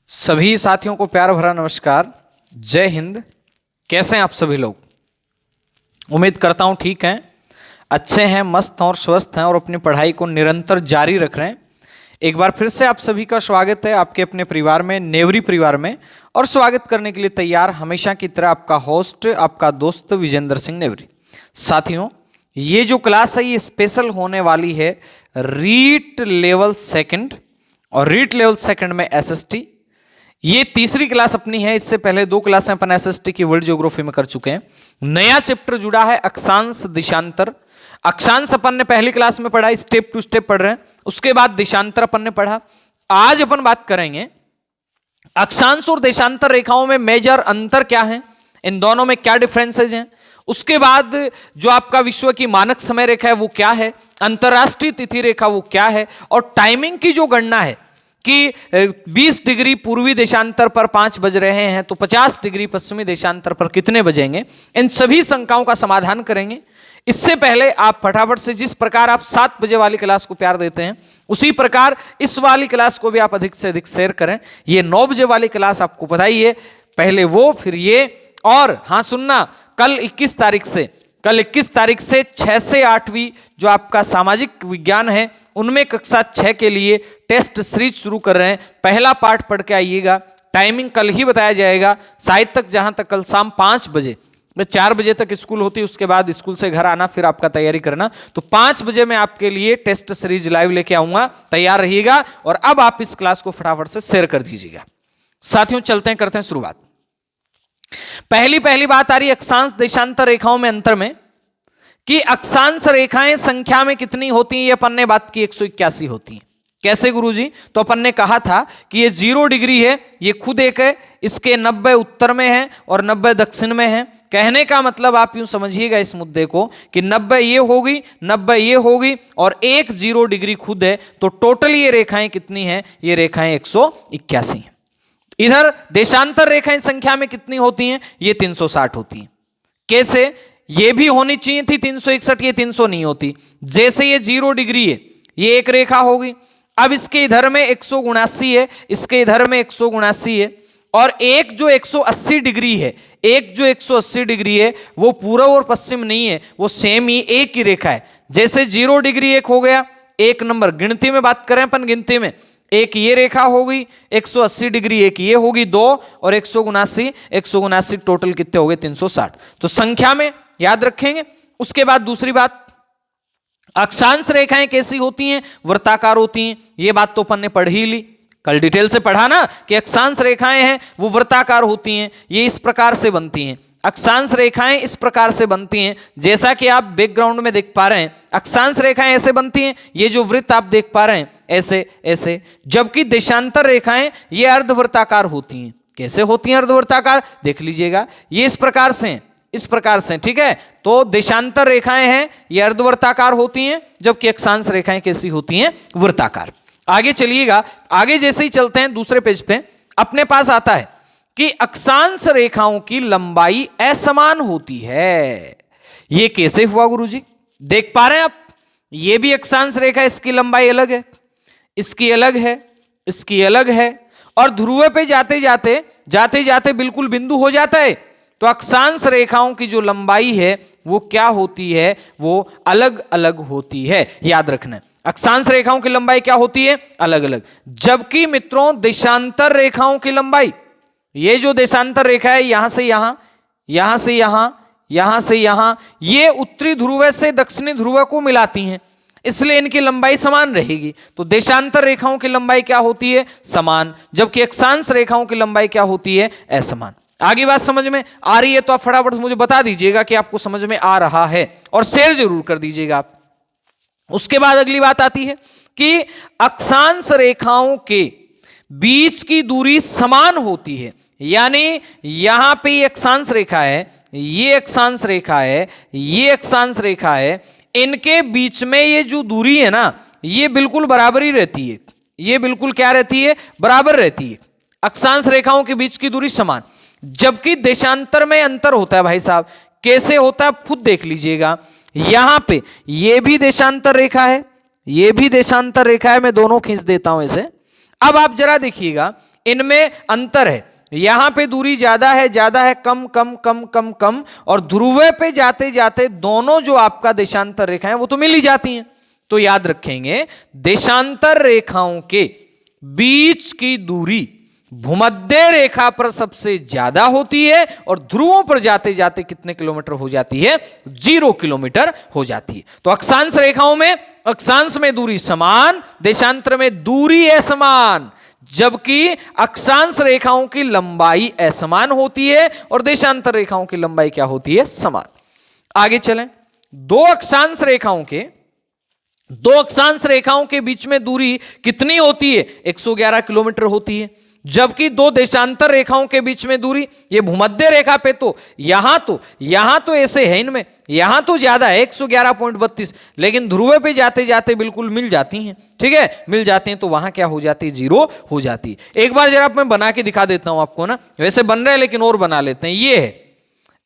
सभी साथियों को प्यार भरा नमस्कार। जय हिंद। कैसे हैं आप सभी लोग? उम्मीद करता हूं ठीक हैं, अच्छे हैं, मस्त और स्वस्थ हैं और अपनी पढ़ाई को निरंतर जारी रख रहे हैं। एक बार फिर से आप सभी का स्वागत है आपके अपने परिवार में, नेवरी परिवार में। और स्वागत करने के लिए तैयार हमेशा की तरह आपका होस्ट, आपका दोस्त विजेंद्र सिंह नेवरी। साथियों, ये जो क्लास है ये स्पेशल होने वाली है रीट लेवल सेकंड और रीट लेवल सेकंड में एसएसटी। ये तीसरी क्लास अपनी है। इससे पहले दो क्लासें अपन एसएसटी की वर्ल्ड ज्योग्राफी में कर चुके हैं। नया चैप्टर जुड़ा है अक्षांश देशांतर। अक्षांश अपन ने पहली क्लास में पढ़ा, स्टेप टू स्टेप पढ़ रहे हैं। उसके बाद देशांतर अपन ने पढ़ा। आज अपन बात करेंगे अक्षांश और देशांतर रेखाओं में मेजर अंतर क्या है, इन दोनों में क्या डिफरेंसेज हैं। उसके बाद जो आपका विश्व की मानक समय रेखा है वो क्या है, अंतरराष्ट्रीय तिथि रेखा वो क्या है, और टाइमिंग की जो गणना है कि 20 डिग्री पूर्वी देशांतर पर 5 बज रहे हैं तो 50 डिग्री पश्चिमी देशांतर पर कितने बजेंगे, इन सभी शंकाओं का समाधान करेंगे। इससे पहले आप फटाफट से, जिस प्रकार आप 7 बजे वाली क्लास को प्यार देते हैं उसी प्रकार इस वाली क्लास को भी आप अधिक से अधिक शेयर करें। ये 9 बजे वाली क्लास आपको पता ही है, पहले वो फिर ये। और हाँ सुनना, कल 21 तारीख से 6 से 8वीं जो आपका सामाजिक विज्ञान है उनमें कक्षा 6 के लिए टेस्ट सीरीज शुरू कर रहे हैं। पहला पार्ट पढ़ के आइएगा। टाइमिंग कल ही बताया जाएगा, शायद तक जहां तक कल शाम 5 बजे, 4 बजे तक स्कूल होती है, उसके बाद स्कूल से घर आना, फिर आपका तैयारी करना। तो 5 बजे मैं आपके लिए टेस्ट सीरीज लाइव लेके आऊंगा, तैयार रहिएगा। और अब आप इस क्लास को फटाफट से शेयर कर दीजिएगा। साथियों चलते हैं, करते हैं शुरुआत। पहली बात आ रही है अक्षांश देशांतर रेखाओं में अंतर में, कि अक्षांश रेखाएं संख्या में कितनी होती हैं। ये अपन ने बात की 181 होती हैं। कैसे गुरुजी? तो अपन ने कहा था कि ये 0 डिग्री है, ये खुद एक है, इसके 90 उत्तर में है और 90 दक्षिण में है। कहने का मतलब आप यूं समझिएगा इस मुद्दे को कि 90 ये होगी, 90 ये होगी और एक 0 डिग्री खुद है। तो टोटल ये रेखाएं कितनी हैं? ये रेखाएं 181 हैं। इधर देशांतर रेखाएं संख्या में कितनी होती हैं? ये 360 होती हैं। कैसे? ये भी होनी चाहिए थी 361, ये 300 नहीं होती। जैसे ये 0 डिग्री है, ये एक रेखा होगी। अब इसके इधर में 179 है, इसके इधर में 179 है, और एक जो 180 डिग्री है, एक जो 180 डिग्री है वो पूर्व और पश्चिम नहीं है, वो सेम ही एक ही रेखा है। जैसे 0 डिग्री एक हो गया, एक नंबर गिनती में बात करें अपन, गिनती में एक ये रेखा होगी, 180 डिग्री एक ये होगी, 2 और 179 टोटल कितने हो गए? 360। तो संख्या में याद रखेंगे। उसके बाद दूसरी बात, अक्षांश रेखाएं कैसी होती हैं? वृत्ताकार होती हैं। ये बात तो अपन ने पढ़ ही ली, कल डिटेल से पढ़ा ना कि अक्षांश रेखाएं हैं वो वृत्ताकार होती हैं। ये इस प्रकार से बनती हैं, अक्षांश रेखाएं इस प्रकार से बनती हैं जैसा कि आप बैकग्राउंड में देख पा रहे हैं। अक्षांश रेखाएं ऐसे बनती हैं, ये जो वृत्त आप देख पा रहे हैं ऐसे ऐसे, जबकि देशांतर रेखाएं ये अर्धवृत्ताकार होती हैं। कैसे होती हैं अर्धवृत्ताकार? देख लीजिएगा, ये इस प्रकार से हैं, इस प्रकार से, ठीक है। तो देशांतर रेखाएं हैं ये अर्धवृत्ताकार होती हैं, जबकि अक्षांश रेखाएं कैसी होती हैं? वृत्ताकार। आगे चलिएगा, आगे जैसे ही चलते हैं दूसरे पेज पे अपने पास आता है कि अक्षांश रेखाओं की लंबाई असमान होती है। ये कैसे हुआ गुरुजी? देख पा रहे हैं आप, ये भी अक्षांश रेखा, इसकी लंबाई अलग है, इसकी अलग है, इसकी अलग है, और ध्रुव पे जाते जाते बिल्कुल बिंदु हो जाता है। तो अक्षांश रेखाओं की जो लंबाई है वो क्या होती है? वो अलग अलग होती है। याद रखना, अक्षांश रेखाओं की लंबाई क्या होती है? अलग अलग। जबकि मित्रों देशांतर रेखाओं की लंबाई, ये जो देशांतर रेखा है यहां से यहां, यहां से यहां, यहां से यहां, ये उत्तरी ध्रुव से दक्षिणी ध्रुव को मिलाती हैं, इसलिए इनकी लंबाई समान रहेगी। तो देशांतर रेखाओं की लंबाई क्या होती है? समान। जबकि अक्षांश रेखाओं की लंबाई क्या होती है? असमान। आगे बात समझ में आ रही है तो आप फटाफट मुझे बता दीजिएगा कि आपको समझ में आ रहा है, और शेयर जरूर कर दीजिएगा आप। उसके बाद अगली बात आती है कि अक्षांश रेखाओं के बीच की दूरी समान होती है। यानी यहां पे ये अक्षांश रेखा है, ये अक्षांश रेखा है, ये अक्षांश रेखा है, इनके बीच में ये जो दूरी है ना ये बिल्कुल बराबरी रहती है। ये बिल्कुल क्या रहती है? बराबर रहती है। अक्षांश रेखाओं के बीच की दूरी समान। जबकि देशांतर में अंतर होता है भाई साहब। कैसे होता है आप खुद देख लीजिएगा। यहां पे ये भी देशांतर रेखा है, ये भी देशांतर रेखा है, मैं दोनों खींच देता हूं इसे। अब आप जरा देखिएगा, इनमें अंतर है। यहां पे दूरी ज्यादा है, कम कम कम कम कम, और ध्रुवे पे जाते जाते दोनों जो आपका देशांतर रेखा है वो तो मिल ही जाती हैं। तो याद रखेंगे, देशांतर रेखाओं के बीच की दूरी भूमध्य रेखा पर सबसे ज्यादा होती है और ध्रुवों पर जाते जाते कितने किलोमीटर हो जाती है? 0 किलोमीटर हो जाती है। तो अक्षांश रेखाओं में अक्षांश में दूरी समान, देशांतर में दूरी असमान, जबकि अक्षांश रेखाओं की लंबाई असमान होती है और देशांतर रेखाओं की लंबाई क्या होती है? समान। आगे चलें, दो अक्षांश रेखाओं के बीच में दूरी कितनी होती है? 111 किलोमीटर होती है। जबकि दो देशांतर रेखाओं के बीच में दूरी, ये भूमध्य रेखा पे तो यहां तो ऐसे है, इनमें यहां तो ज्यादा है 111.32, लेकिन ध्रुव पे जाते जाते बिल्कुल मिल जाती हैं। ठीक है, मिल जाते हैं तो वहां क्या हो जाती है? 0 हो जाती है। एक बार जरा मैं बना के दिखा देता हूं आपको ना, वैसे बन रहा है लेकिन और बना लेते हैं। ये है,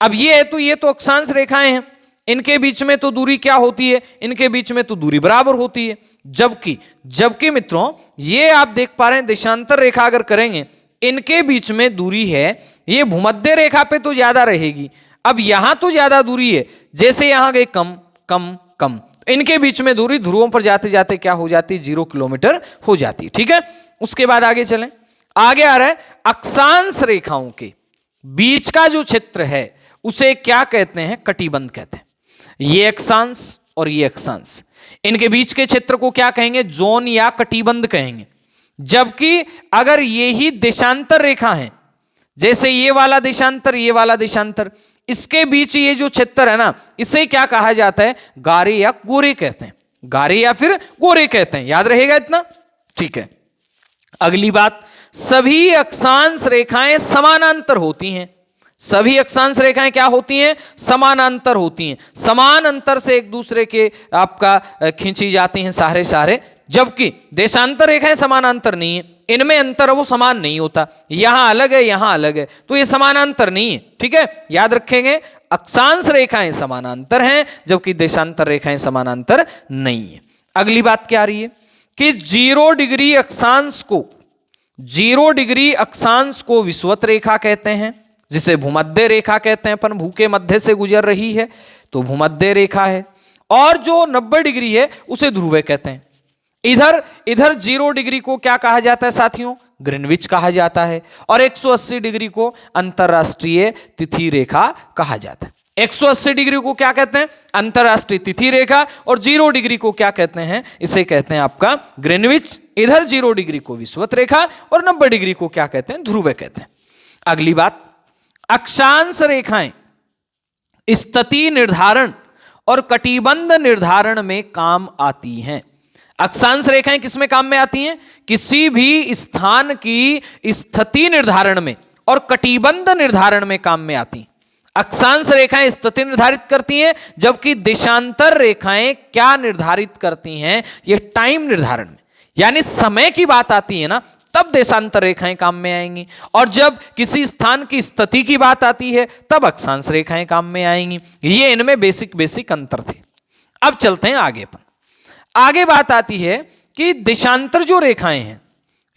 अब ये तो अक्षांश रेखाएं हैं, इनके बीच में तो दूरी क्या होती है? इनके बीच में तो दूरी बराबर होती है। जबकि मित्रों, ये आप देख पा रहे हैं, देशांतर रेखा अगर करेंगे, इनके बीच में दूरी है, ये भूमध्य रेखा पे तो ज्यादा रहेगी। अब यहां तो ज्यादा दूरी है, जैसे यहां गए कम कम कम, इनके बीच में दूरी ध्रुवों पर जाते जाते क्या हो जाती है? 0 किलोमीटर हो जाती है। ठीक है, उसके बाद आगे चलें। आगे आ रहा है, अक्षांश रेखाओं के बीच का जो क्षेत्र है उसे क्या कहते हैं? कटिबंध कहते हैं। ये अक्षांश और ये अक्षांश, इनके बीच के क्षेत्र को क्या कहेंगे? जोन या कटिबंध कहेंगे। जबकि अगर ये ही देशांतर रेखा है, जैसे ये वाला देशांतर, इसके बीच ये जो क्षेत्र है ना, इसे क्या कहा जाता है? गारे या गोरे कहते हैं। गारे या फिर गोरे कहते हैं। याद रहेगा इतना? ठीक है। अगली बात, सभी अक्षांश रेखाएं समानांतर होती हैं। सभी अक्षांश रेखाएं क्या होती हैं? समानांतर होती हैं। समान अंतर से एक दूसरे के आपका खींची जाती हैं सारे, जबकि देशांतर रेखाएं समानांतर नहीं है, इनमें अंतर वो समान नहीं होता। यहां अलग है, यहां अलग है, तो ये समानांतर नहीं है। ठीक है, याद रखेंगे, अक्षांश रेखाएं समानांतर हैं जबकि देशांतर रेखाएं समानांतर नहीं है। अगली बात क्या आ रही है कि 0 डिग्री अक्षांश को विषुवत रेखा कहते हैं, जिसे भूमध्य रेखा कहते हैं। अपन भू के मध्य से गुजर रही है तो भूमध्य रेखा है, और जो 90 डिग्री है उसे ध्रुव कहते हैं। इधर 0 डिग्री को क्या कहा जाता है साथियों? ग्रीनविच कहा जाता है, और 180 डिग्री को अंतरराष्ट्रीय तिथि रेखा कहा जाता है। 180 डिग्री को क्या कहते हैं? अंतरराष्ट्रीय तिथि रेखा, और 0 डिग्री को क्या कहते हैं? इसे कहते हैं आपका ग्रीनविच। इधर 0 डिग्री को विषुवत रेखा और 90 डिग्री को क्या कहते हैं? ध्रुव कहते हैं। अगली बात, अक्षांश रेखाएं स्थिति निर्धारण और कटिबंध निर्धारण में काम आती हैं। अक्षांश रेखाएं किस में काम में आती हैं? किसी भी स्थान की स्थिति निर्धारण में और कटिबंध निर्धारण में काम में आती हैं। अक्षांश रेखाएं स्थिति निर्धारित करती हैं, जबकि देशांतर रेखाएं क्या निर्धारित करती हैं? ये टाइम निर्धारण में, यानी समय की बात आती है ना, तब देशांतर रेखाएं काम में आएंगी, और जब किसी स्थान की स्थिति की बात आती है तब अक्षांश रेखाएं काम में आएंगी। ये इनमें बेसिक अंतर थे। अब चलते हैं आगे पर। आगे बात आती है कि देशांतर जो रेखाएं हैं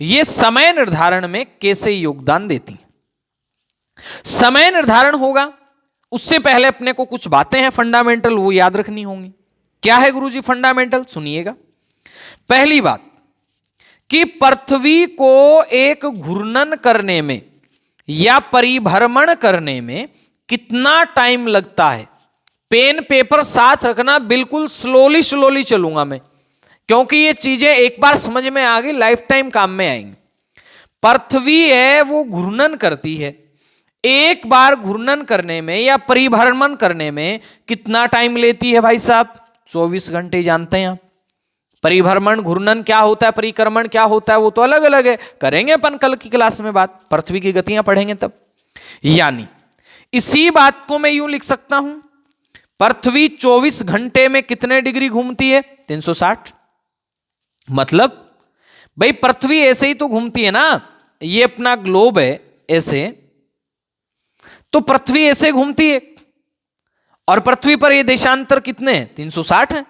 ये समय निर्धारण में कैसे योगदान देती हैं। समय निर्धारण होगा उससे पहले अपने को कुछ बातें हैं फंडामेंटल, वो याद रखनी होंगी। क्या है गुरुजी फंडामेंटल? सुनिएगा। पहली बात कि पृथ्वी को एक घूर्णन करने में या परिभ्रमण करने में कितना टाइम लगता है। पेन पेपर साथ रखना, बिल्कुल स्लोली चलूंगा मैं, क्योंकि ये चीजें एक बार समझ में आ गई लाइफ टाइम काम में आएंगी। पृथ्वी है वो घूर्णन करती है, एक बार घूर्णन करने में या परिभ्रमण करने में कितना टाइम लेती है भाई साहब? 24 घंटे। जानते हैं आप परिभ्रमण घूर्णन क्या होता है, परिक्रमण क्या होता है, वो तो अलग अलग है, करेंगे अपन कल की क्लास में बात, पृथ्वी की गतियां पढ़ेंगे तब। यानी इसी बात को मैं यूं लिख सकता हूं, पृथ्वी 24 घंटे में कितने डिग्री घूमती है? 360। मतलब भाई पृथ्वी ऐसे ही तो घूमती है ना, ये अपना ग्लोब है ऐसे, तो पृथ्वी ऐसे घूमती है, और पृथ्वी पर ये देशांतर कितने हैं? 360 है।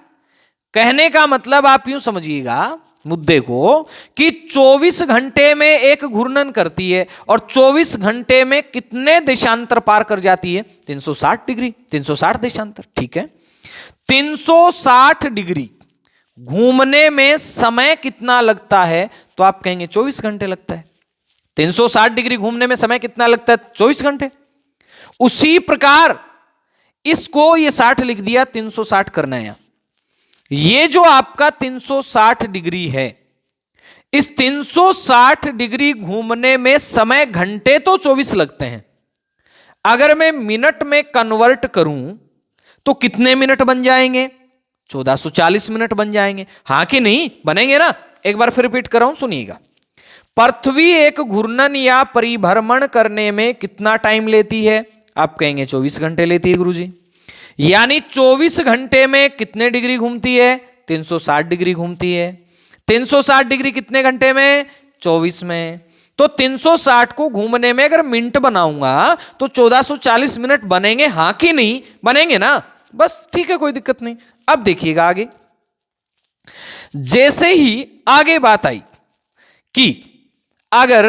कहने का मतलब आप यूं समझिएगा मुद्दे को कि 24 घंटे में एक घूर्णन करती है और 24 घंटे में कितने देशांतर पार कर जाती है? 360 डिग्री, 360 देशांतर। ठीक है, 360 डिग्री घूमने में समय कितना लगता है? तो आप कहेंगे 24 घंटे लगता है। 360 डिग्री घूमने में समय कितना लगता है? 24 घंटे। उसी प्रकार इसको ये 60 लिख दिया, 360 करना है। ये जो आपका 360 डिग्री है, इस 360 डिग्री घूमने में समय घंटे तो 24 लगते हैं, अगर मैं मिनट में कन्वर्ट करूं तो कितने मिनट बन जाएंगे? 1440 मिनट बन जाएंगे। हाँ कि नहीं? बनेंगे ना? एक बार फिर रिपीट कर रहा हूं, सुनिएगा। पृथ्वी एक घूर्णन या परिभ्रमण करने में कितना टाइम लेती है? आप कहेंगे 24 घंटे लेती है गुरुजी। यानी 24 घंटे में कितने डिग्री घूमती है? 360 डिग्री घूमती है। 360 डिग्री कितने घंटे में? 24 में। तो 360 को घूमने में अगर मिनट बनाऊंगा तो 1440 मिनट बनेंगे। हाँ कि नहीं? बनेंगे ना? बस ठीक है, कोई दिक्कत नहीं। अब देखिएगा आगे, जैसे ही आगे बात आई कि अगर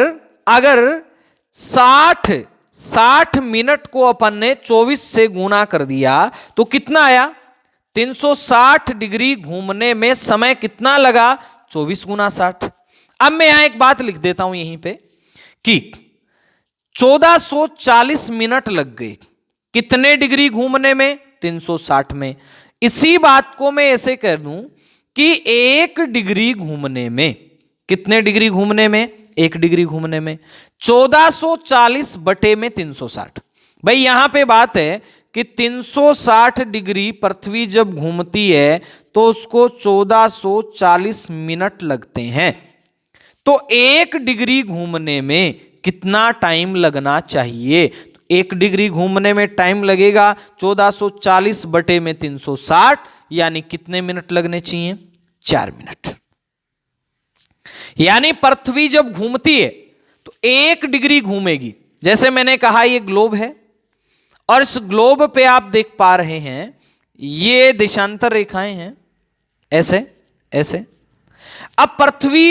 60 मिनट को अपन ने 24 से गुणा कर दिया तो कितना आया? 360 डिग्री घूमने में समय कितना लगा? 24 गुना 60। अब मैं यहां एक बात लिख देता हूं यहीं पे कि 1440 मिनट लग गए कितने डिग्री घूमने में? 360 में। इसी बात को मैं ऐसे कह दूं कि 1 डिग्री घूमने में, कितने डिग्री घूमने में? 1 डिग्री घूमने में 1440 बटे में 360। भाई यहां पे बात है कि 360 डिग्री पृथ्वी जब घूमती है तो उसको 1440 मिनट लगते हैं। तो 1 डिग्री घूमने में कितना टाइम लगना चाहिए? 1 डिग्री घूमने में टाइम लगेगा 1440 बटे में 360, यानी कितने मिनट लगने चाहिए? 4 मिनट। यानी पृथ्वी जब घूमती है तो 1 डिग्री घूमेगी। जैसे मैंने कहा ये ग्लोब है और इस ग्लोब पे आप देख पा रहे हैं ये देशांतर रेखाएं हैं, ऐसे ऐसे। अब पृथ्वी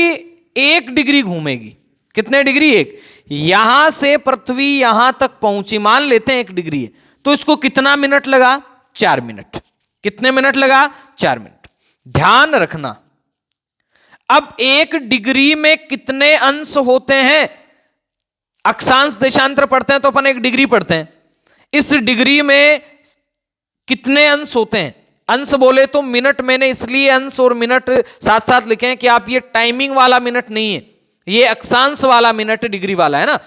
1 डिग्री घूमेगी। कितने डिग्री? 1। यहां से पृथ्वी यहां तक पहुंची, मान लेते हैं 1 डिग्री है, तो इसको कितना मिनट लगा? 4 मिनट। कितने मिनट लगा? 4 मिनट। ध्यान रखना, अब 1 डिग्री में कितने अंश होते हैं? अक्षांश देशांतर पढ़ते हैं तो अपन 1 डिग्री पढ़ते हैं। इस डिग्री में कितने अंश होते हैं? अंश बोले तो मिनट, मैंने इसलिए अंश और मिनट साथ साथ लिखे हैं कि आप ये टाइमिंग वाला मिनट नहीं है, ये अक्षांश वाला मिनट डिग्री वाला है ना।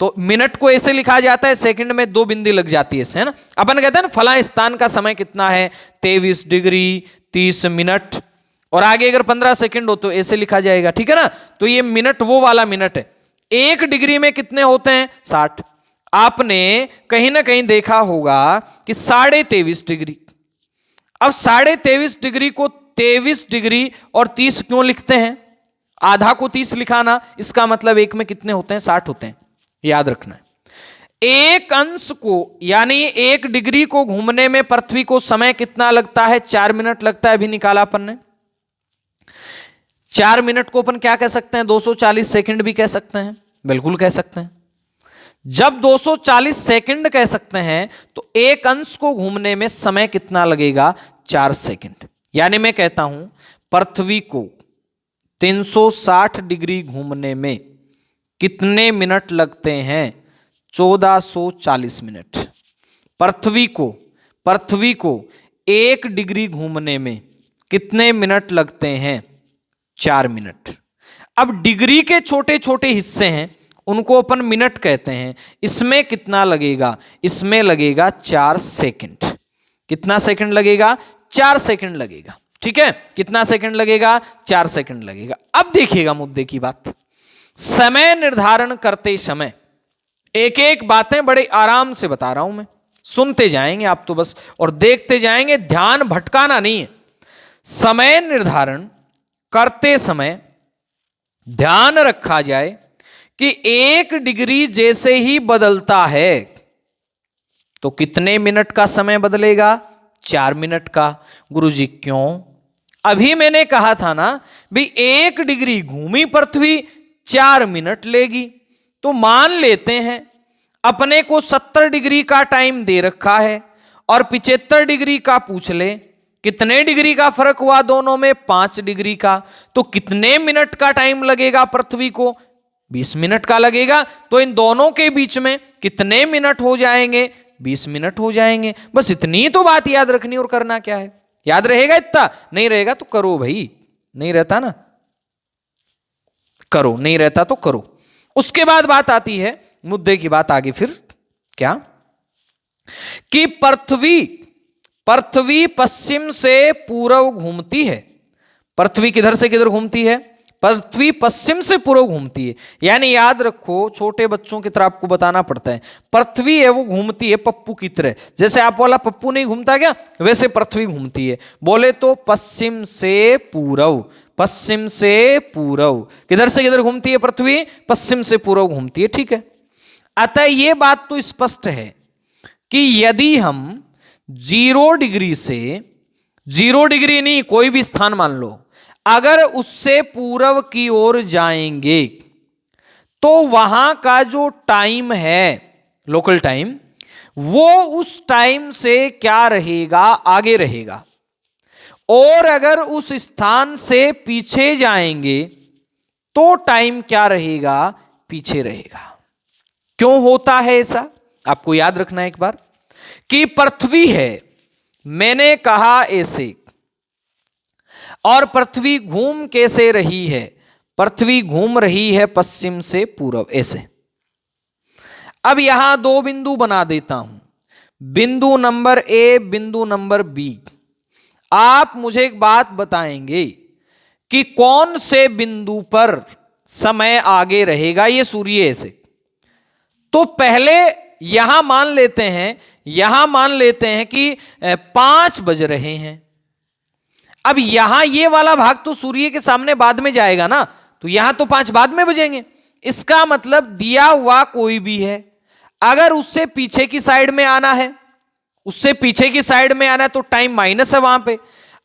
तो मिनट को ऐसे लिखा जाता है, सेकंड में 2 बिंदी लग जाती है इससे, है ना। अपन कहते हैं ना फला स्थान का समय कितना है? 23 डिग्री 30 मिनट, और आगे अगर 15 सेकंड हो तो ऐसे लिखा जाएगा, ठीक है ना। तो ये मिनट वो वाला मिनट है। 1 डिग्री में कितने होते हैं? 60। आपने कहीं ना कहीं देखा होगा कि 23.5 डिग्री। अब 23.5 डिग्री को 23 डिग्री और 30 क्यों लिखते हैं? आधा को 30 लिखाना, इसका मतलब 1 में कितने होते हैं? 60 होते हैं, याद रखना है। 1 अंश को यानी 1 डिग्री को घूमने में पृथ्वी को समय कितना लगता है? 4 मिनट लगता है। अभी निकाला अपन ने। 4 मिनट को अपन क्या कह सकते हैं? 240 सेकंड भी कह सकते हैं, बिल्कुल कह सकते हैं। जब 240 सेकंड कह सकते हैं तो 1 अंश को घूमने में समय कितना लगेगा? 4 सेकंड। यानी मैं कहता हूं पृथ्वी को 360 डिग्री घूमने में कितने मिनट लगते हैं? 1440 मिनट। पृथ्वी को 1 डिग्री घूमने में कितने मिनट लगते हैं? 4 मिनट। अब डिग्री के छोटे छोटे हिस्से हैं, उनको अपन मिनट कहते हैं। इसमें कितना लगेगा? इसमें लगेगा 4 सेकंड। कितना सेकंड लगेगा? 4 सेकंड लगेगा, ठीक है। कितना सेकंड लगेगा? 4 सेकंड लगेगा। अब देखिएगा मुद्दे की बात। समय निर्धारण करते समय एक एक बातें बड़े आराम से बता रहा हूं मैं, सुनते जाएंगे आप तो बस, और देखते जाएंगे, ध्यान भटकाना नहीं है। समय निर्धारण करते समय ध्यान रखा जाए कि 1 डिग्री जैसे ही बदलता है तो कितने मिनट का समय बदलेगा? 4 मिनट का। गुरुजी क्यों? अभी मैंने कहा था ना भी 1 डिग्री घूमी पृथ्वी 4 मिनट लेगी। तो मान लेते हैं अपने को 70 डिग्री का टाइम दे रखा है और 75 डिग्री का पूछ ले, कितने डिग्री का फर्क हुआ दोनों में? 5 डिग्री का। तो कितने मिनट का टाइम लगेगा पृथ्वी को? 20 मिनट का लगेगा। तो इन दोनों के बीच में कितने मिनट हो जाएंगे? 20 मिनट हो जाएंगे। बस इतनी तो बात याद रखनी, और करना क्या है? याद रहेगा इतना? नहीं रहेगा तो करो भाई, नहीं रहता ना करो, नहीं रहता तो करो। उसके बाद बात आती है मुद्दे की बात आगे, फिर क्या कि पृथ्वी पश्चिम से पूर्व घूमती है। पृथ्वी किधर से किधर घूमती है? पृथ्वी पश्चिम से पूर्व घूमती है। यानी याद रखो, छोटे बच्चों की तरह आपको बताना पड़ता है, पृथ्वी है वो घूमती है पप्पू की तरह। जैसे आप बोला पप्पू नहीं घूमता क्या, वैसे पृथ्वी घूमती है। बोले तो पश्चिम से पूर्व, पश्चिम से पूर्व। किधर से किधर घूमती है पृथ्वी? पश्चिम से पूर्व घूमती है, ठीक है। अतः ये बात तो स्पष्ट है कि यदि हम 0 डिग्री से, 0 डिग्री नहीं कोई भी स्थान मान लो, अगर उससे पूर्व की ओर जाएंगे तो वहां का जो टाइम है, लोकल टाइम, वो उस टाइम से क्या रहेगा? आगे रहेगा। और अगर उस स्थान से पीछे जाएंगे तो टाइम क्या रहेगा? पीछे रहेगा। क्यों होता है ऐसा? आपको याद रखना है एक बार कि पृथ्वी है, मैंने कहा ऐसे, और पृथ्वी घूम कैसे रही है? पृथ्वी घूम रही है पश्चिम से पूर्व, ऐसे। अब यहां 2 बिंदु बना देता हूं, बिंदु नंबर ए, बिंदु नंबर बी। आप मुझे एक बात बताएंगे कि कौन से बिंदु पर समय आगे रहेगा? ये सूर्य से। तो पहले यहां मान लेते हैं कि 5 बज रहे हैं। अब यहां ये वाला भाग तो सूर्य के सामने बाद में जाएगा ना, तो यहां तो 5 बाद में बजेंगे। इसका मतलब दिया हुआ कोई भी है, अगर उससे पीछे की साइड में आना है, उससे पीछे की साइड में आना है तो टाइम माइनस है वहां पे।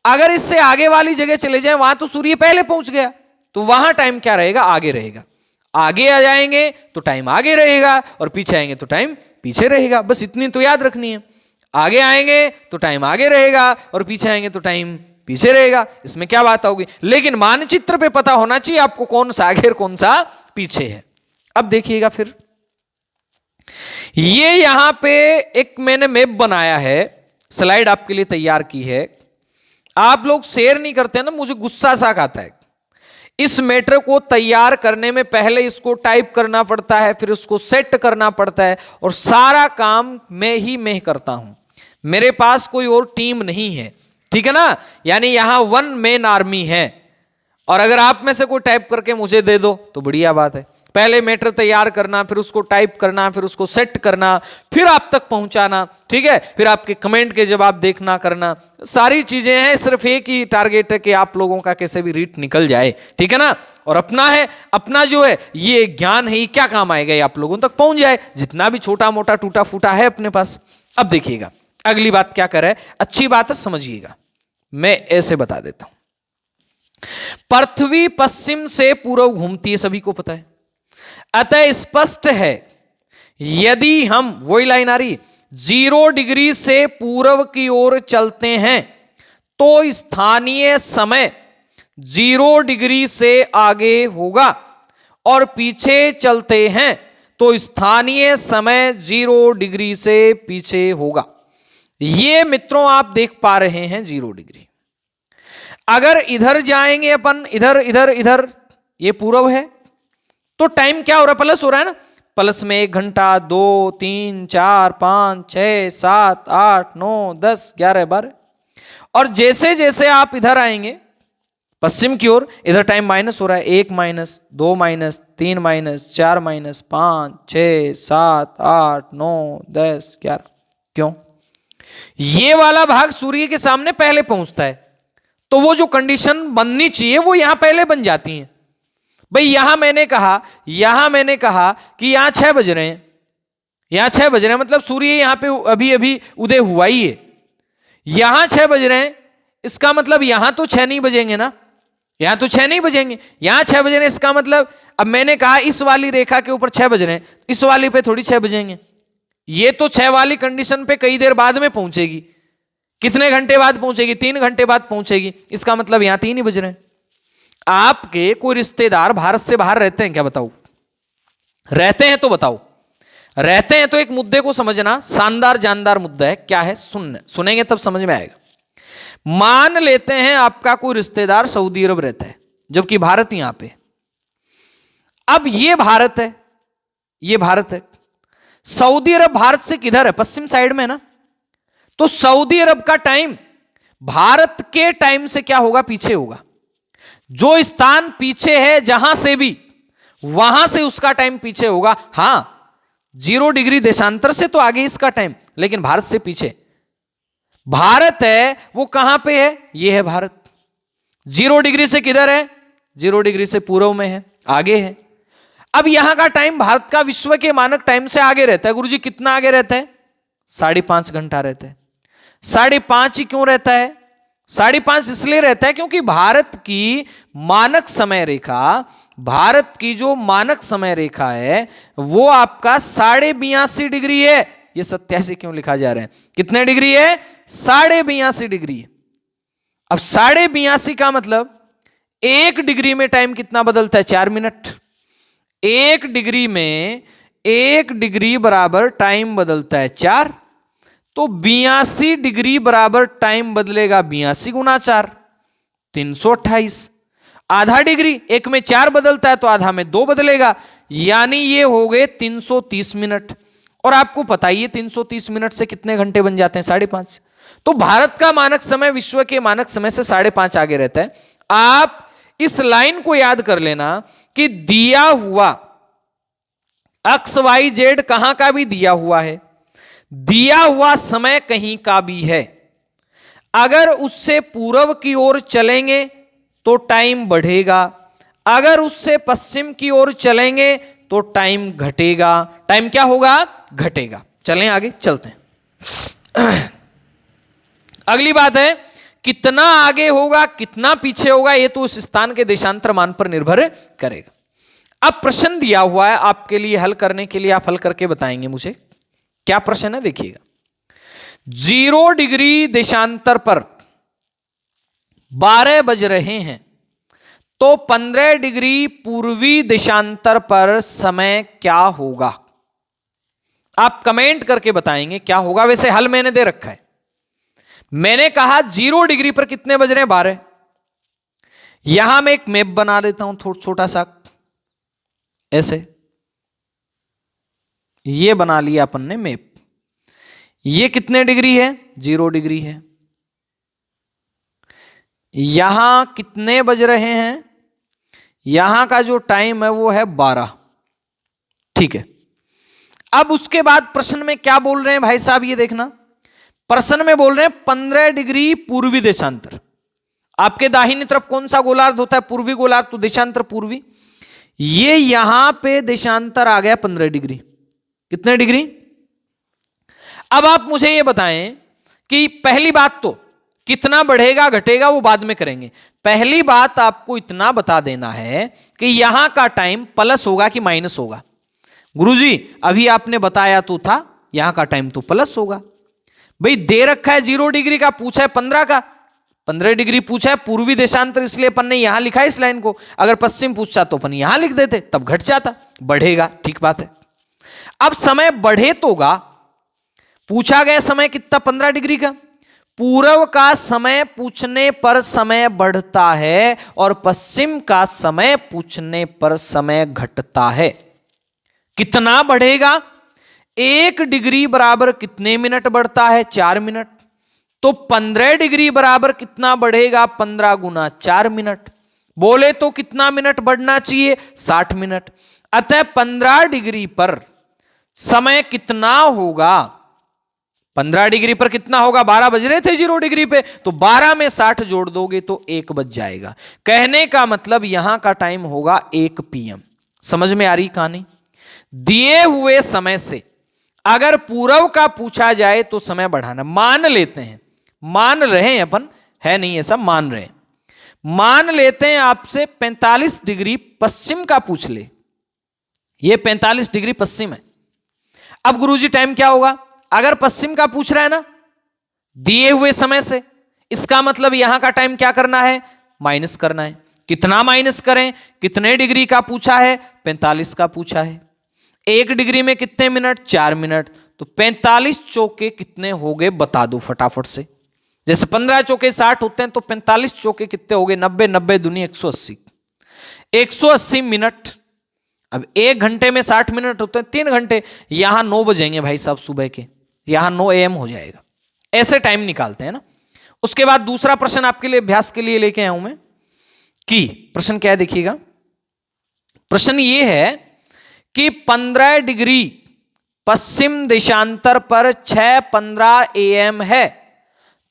अगर इससे आगे वाली जगह चले जाएं, वहां तो सूर्य पहले पहुंच गया, तो वहां टाइम क्या रहेगा? आगे रहेगा। आगे आ जाएंगे तो टाइम आगे रहेगा, और पीछे आएंगे तो टाइम पीछे रहेगा। बस इतनी तो याद रखनी है। आगे आएंगे तो टाइम आगे रहेगा, और पीछे आएंगे तो टाइम पीछे रहेगा। इसमें क्या बात होगी? लेकिन मानचित्र पे पता होना चाहिए आपको कौन सा आगे और कौन सा पीछे है। अब देखिएगा फिर, ये यहां पे एक मैंने मैप बनाया है, स्लाइड आपके लिए तैयार की है। आप लोग शेयर नहीं करते ना, मुझे गुस्सा सा आता है। इस मैटर को तैयार करने में पहले इसको टाइप करना पड़ता है, फिर उसको सेट करना पड़ता है, और सारा काम मैं करता हूं। मेरे पास कोई और टीम नहीं है, ठीक है ना। यानी यहां 1 मैन आर्मी है, और अगर आप में से कोई टाइप करके मुझे दे दो तो बढ़िया बात है। पहले मैटर तैयार करना, फिर उसको टाइप करना, फिर उसको सेट करना, फिर आप तक पहुंचाना, ठीक है। फिर आपके कमेंट के जवाब देखना, करना, सारी चीजें हैं। सिर्फ एक ही टारगेट है कि आप लोगों का कैसे भी रीट निकल जाए, ठीक है ना। और अपना है, अपना जो है ये ज्ञान है, ये क्या काम आएगा? ये आप लोगों तक पहुंच जाए, जितना भी छोटा मोटा टूटा फूटा है अपने पास। अब देखिएगा अगली बात क्या करे, अच्छी बात है, समझिएगा। मैं ऐसे बता देता हूं, पृथ्वी पश्चिम से पूर्व घूमती है, सभी को पता है। अतः स्पष्ट है, यदि हम, वही लाइन आ रही, 0 डिग्री से पूर्व की ओर चलते हैं तो स्थानीय समय 0 डिग्री से आगे होगा, और पीछे चलते हैं तो स्थानीय समय 0 डिग्री से पीछे होगा। ये मित्रों आप देख पा रहे हैं 0 डिग्री। अगर इधर जाएंगे अपन, इधर इधर इधर, ये पूर्व है, तो टाइम क्या हो रहा है? प्लस हो रहा है ना। प्लस में 1 घंटा, 2, 3, 4, 5, 6, 7, 8, 9, 10, 11, 12। और जैसे जैसे आप इधर आएंगे पश्चिम की ओर, इधर टाइम माइनस हो रहा है। 1 माइनस, 2 माइनस, 3 माइनस, 4 माइनस, 5, 6, 7, 8, 9, 10, 11। क्यों? ये वाला भाग सूर्य के सामने पहले पहुंचता है, तो वो जो कंडीशन बननी चाहिए वो यहां पहले बन जाती है। भाई यहां मैंने कहा कि यहां 6 बज रहे हैं, यहां 6 बज रहे हैं, मतलब सूर्य यहां पे अभी अभी उदय हुआ ही है। यहां 6 बज रहे हैं, इसका मतलब यहां तो 6 नहीं बजेंगे ना, यहां तो 6 नहीं बजेंगे, यहां 6 बजे। इसका मतलब अब मैंने कहा इस वाली रेखा के ऊपर 6 बज रहे हैं, इस वाली पे थोड़ी 6 बजेंगे। ये तो 6 वाली कंडीशन पे कई देर बाद में पहुंचेगी। कितने घंटे बाद पहुंचेगी? 3 घंटे बाद पहुंचेगी। इसका मतलब यहां 3 ही बज रहे हैं। आपके कोई रिश्तेदार भारत से बाहर रहते हैं क्या? बताओ। रहते हैं तो बताओ। रहते हैं तो एक मुद्दे को समझना, शानदार जानदार मुद्दा है। क्या है? सुनेंगे तब समझ में आएगा। मान लेते हैं आपका कोई रिश्तेदार सऊदी अरब रहता है, जबकि भारत यहां पे। अब ये भारत है, ये भारत है। सऊदी अरब भारत से किधर है? पश्चिम साइड में है ना। तो सऊदी अरब का टाइम भारत के टाइम से क्या होगा? पीछे होगा। जो स्थान पीछे है जहां से भी, वहां से उसका टाइम पीछे होगा। हां, 0 डिग्री देशांतर से तो आगे इसका टाइम, लेकिन भारत से पीछे। भारत है वो कहां पे है? ये है भारत। 0 डिग्री से किधर है? 0 डिग्री से पूर्व में है, आगे है। अब यहां का टाइम भारत का विश्व के मानक टाइम से आगे रहता है। गुरुजी कितना आगे रहता है? 5.5 घंटा रहता है। 5.5 ही क्यों रहता है? 5.5 इसलिए रहता है क्योंकि भारत की मानक समय रेखा, भारत की जो मानक समय रेखा है वो आपका 82.5 डिग्री है। ये 87 क्यों लिखा जा रहा है? कितने डिग्री है? 82.5 डिग्री है। अब 82.5 का मतलब 1 डिग्री में टाइम कितना बदलता है? 4 मिनट। 1 डिग्री में 1 डिग्री बराबर टाइम बदलता है 4, तो 82 डिग्री बराबर टाइम बदलेगा 82 गुना 4, 328। आधा डिग्री, 1 में 4 बदलता है तो आधा में 2 बदलेगा, यानी ये हो गए 330 मिनट। और आपको पता ही है 330 मिनट से कितने घंटे बन जाते हैं? 5.5। तो भारत का मानक समय विश्व के मानक समय से 5.5 आगे रहता है। आप इस लाइन को याद कर लेना कि दिया हुआ XYZ कहां का भी दिया हुआ है, दिया हुआ समय कहीं का भी है। अगर उससे पूर्व की ओर चलेंगे तो टाइम बढ़ेगा, अगर उससे पश्चिम की ओर चलेंगे तो टाइम घटेगा। टाइम क्या होगा? घटेगा। चलें आगे चलते हैं। अगली बात है कितना आगे होगा कितना पीछे होगा, यह तो उस स्थान के देशांतर मान पर निर्भर करेगा। अब प्रश्न दिया हुआ है आपके लिए हल करने के लिए, आप हल करके बताएंगे मुझे क्या प्रश्न है। देखिएगा, 0 डिग्री देशांतर पर 12 बज रहे हैं तो 15 डिग्री पूर्वी देशांतर पर समय क्या होगा? आप कमेंट करके बताएंगे क्या होगा। वैसे हल मैंने दे रखा है। मैंने कहा 0 डिग्री पर कितने बज रहे हैं? 12। यहां मैं एक मैप बना लेता हूं थोड़ा छोटा सा, ऐसे ये बना लिया अपन ने मैप। ये कितने डिग्री है? 0 डिग्री है। यहां कितने बज रहे हैं? यहां का जो टाइम है वो है 12। ठीक है। अब उसके बाद प्रश्न में क्या बोल रहे हैं भाई साहब? ये देखना, प्रश्न में बोल रहे हैं 15 डिग्री पूर्वी देशांतर। आपके दाहिनी तरफ कौन सा गोलार्ध होता है? पूर्वी गोलार्ध, तो देशांतर पूर्वी। ये यहां पे देशांतर आ गया 15 डिग्री। कितने डिग्री? अब आप मुझे ये बताएं कि पहली बात तो कितना बढ़ेगा घटेगा वो बाद में करेंगे। पहली बात आपको इतना बता देना है कि यहां का टाइम प्लस होगा कि माइनस होगा। गुरुजी अभी आपने बताया तो था यहां का टाइम तो प्लस होगा। भाई दे रखा है 0 डिग्री का, पूछा है 15 का, 15 डिग्री पूछा है पूर्वी देशांतर, इसलिए अपन ने यहां लिखा है इस लाइन को। अगर पश्चिम पूछता तो अपन यहां लिख देते, तब घट जाता, बढ़ेगा। ठीक बात है। अब समय बढ़े तो होगा, पूछा गया समय कितना? 15 डिग्री का। पूर्व का समय पूछने पर समय बढ़ता है और पश्चिम का समय पूछने पर समय घटता है। कितना बढ़ेगा? 1 डिग्री बराबर कितने मिनट बढ़ता है? 4 मिनट। तो 15 डिग्री बराबर कितना बढ़ेगा? 15 गुना 4 मिनट। बोले तो कितना मिनट बढ़ना चाहिए? 60 मिनट। अतः 15 डिग्री पर समय कितना होगा? 15 डिग्री पर कितना होगा? 12 बज रहे थे 0 डिग्री पे, तो 12 में 60 जोड़ दोगे तो 1 बज जाएगा। कहने का मतलब यहां का टाइम होगा 1 PM। समझ में आ रही कहानी? दिए हुए समय से अगर पूर्व का पूछा जाए तो समय बढ़ाना। मान लेते हैं, मान रहे हैं अपन, है नहीं, ऐसा मान रहे हैं। मान लेते हैं आपसे 45 डिग्री पश्चिम का पूछ ले, ये 45 डिग्री पश्चिम है। अब गुरुजी टाइम क्या होगा? अगर पश्चिम का पूछ रहा है ना दिए हुए समय से, इसका मतलब यहां का टाइम क्या करना है? माइनस करना है। कितना माइनस करें? कितने डिग्री का पूछा है? 45 का पूछा है। 1 डिग्री में कितने मिनट? 4 मिनट। तो 45 चौके कितने हो गए बता दो फटाफट से। जैसे 15 चौके 60 होते हैं तो 45 चौके कितने हो गए? 90, 90 दूनी 180, 180 मिनट। अब 1 घंटे में 60 मिनट होते हैं, 3 घंटे। यहां 9 बजेंगे भाई साहब सुबह के, यहां 9 AM हो जाएगा। ऐसे टाइम निकालते हैं ना। उसके बाद दूसरा प्रश्न आपके लिए अभ्यास के लिए लेके आया हूं मैं कि प्रश्न क्या है देखिएगा। प्रश्न ये है कि 15 डिग्री पश्चिम देशांतर पर 6:15 AM है,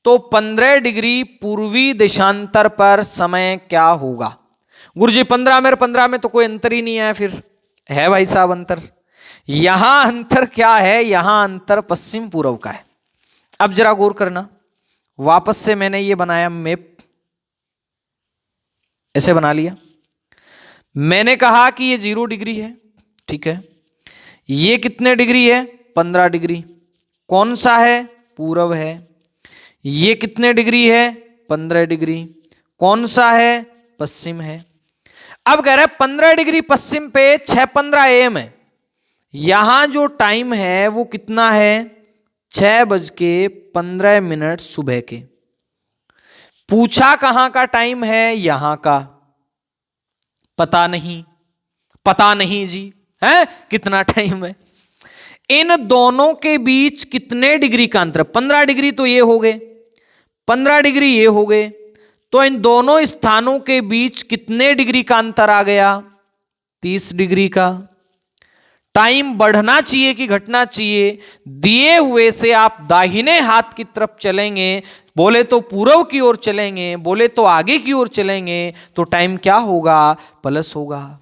तो 15 डिग्री पूर्वी देशांतर पर समय क्या होगा? गुरुजी 15 में 15 में तो कोई अंतर ही नहीं है। फिर है भाई साहब अंतर। यहां अंतर क्या है? यहां अंतर पश्चिम पूर्व का है। अब जरा गौर करना, वापस से मैंने ये बनाया मैप, ऐसे बना लिया। मैंने कहा कि ये 0 डिग्री है, ठीक है। ये कितने डिग्री है? 15 डिग्री। कौन सा है? पूर्व है। ये कितने डिग्री है? 15 डिग्री। कौन सा है? पश्चिम है। अब कह रहा है 15 डिग्री पश्चिम पे 6:15 AM है। यहां जो टाइम है वो कितना है? 6:15 सुबह के। पूछा कहां का टाइम है? यहां का। पता नहीं, पता नहीं जी है कितना टाइम है। इन दोनों के बीच कितने डिग्री का अंतर? 15 डिग्री तो ये हो गए, 15 डिग्री ये हो गए, तो इन दोनों स्थानों के बीच कितने डिग्री का अंतर आ गया? 30 डिग्री का। टाइम बढ़ना चाहिए कि घटना चाहिए? दिए हुए से आप दाहिने हाथ की तरफ चलेंगे, बोले तो पूर्व की ओर चलेंगे, बोले तो आगे की ओर चलेंगे, तो टाइम क्या होगा? प्लस होगा।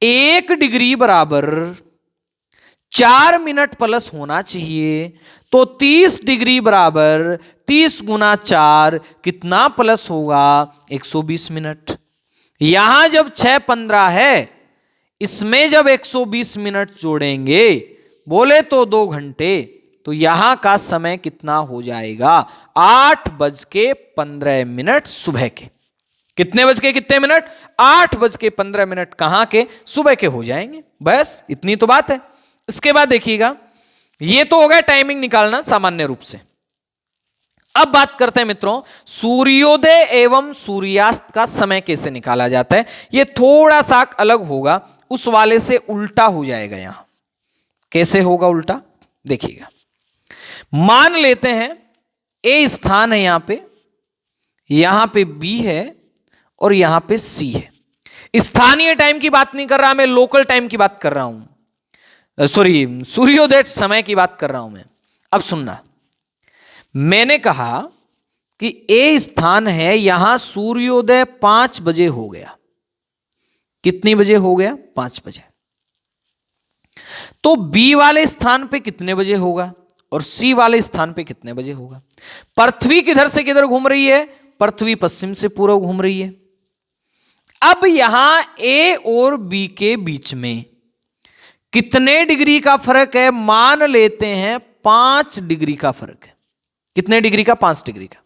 1 डिग्री बराबर 4 मिनट प्लस होना चाहिए, तो 30 डिग्री बराबर 30 गुना 4 कितना प्लस होगा? 120 मिनट। यहां जब 6:15 है, इसमें जब 120 मिनट जोड़ेंगे, बोले तो 2 घंटे, तो यहां का समय कितना हो जाएगा? 8:15 सुबह के। कितने बज के कितने मिनट? 8:15 कहां के? सुबह के हो जाएंगे। बस इतनी तो बात है। इसके बाद देखिएगा, ये तो हो गया टाइमिंग निकालना सामान्य रूप से। अब बात करते हैं मित्रों, सूर्योदय एवं सूर्यास्त का समय कैसे निकाला जाता है। यह थोड़ा सा अलग होगा, उस वाले से उल्टा हो जाएगा। यहां कैसे होगा उल्टा? देखिएगा, मान लेते हैं ए स्थान है, यहां पे बी है और यहां पे सी है। स्थानीय टाइम की बात नहीं कर रहा मैं, लोकल टाइम की बात कर रहा हूं। सॉरी, सूर्योदय समय की बात कर रहा हूं मैं। अब सुनना, मैंने कहा कि ए स्थान है, यहां सूर्योदय 5 बजे हो गया। कितनी बजे हो गया? 5 बजे। तो बी वाले स्थान पे कितने बजे होगा और सी वाले स्थान पे कितने बजे होगा? पृथ्वी किधर से किधर घूम रही है? पृथ्वी पश्चिम से पूर्व घूम रही है। अब यहां ए और बी के बीच में कितने डिग्री का फर्क है? मान लेते हैं 5 डिग्री का फर्क है। कितने डिग्री का? 5 डिग्री का।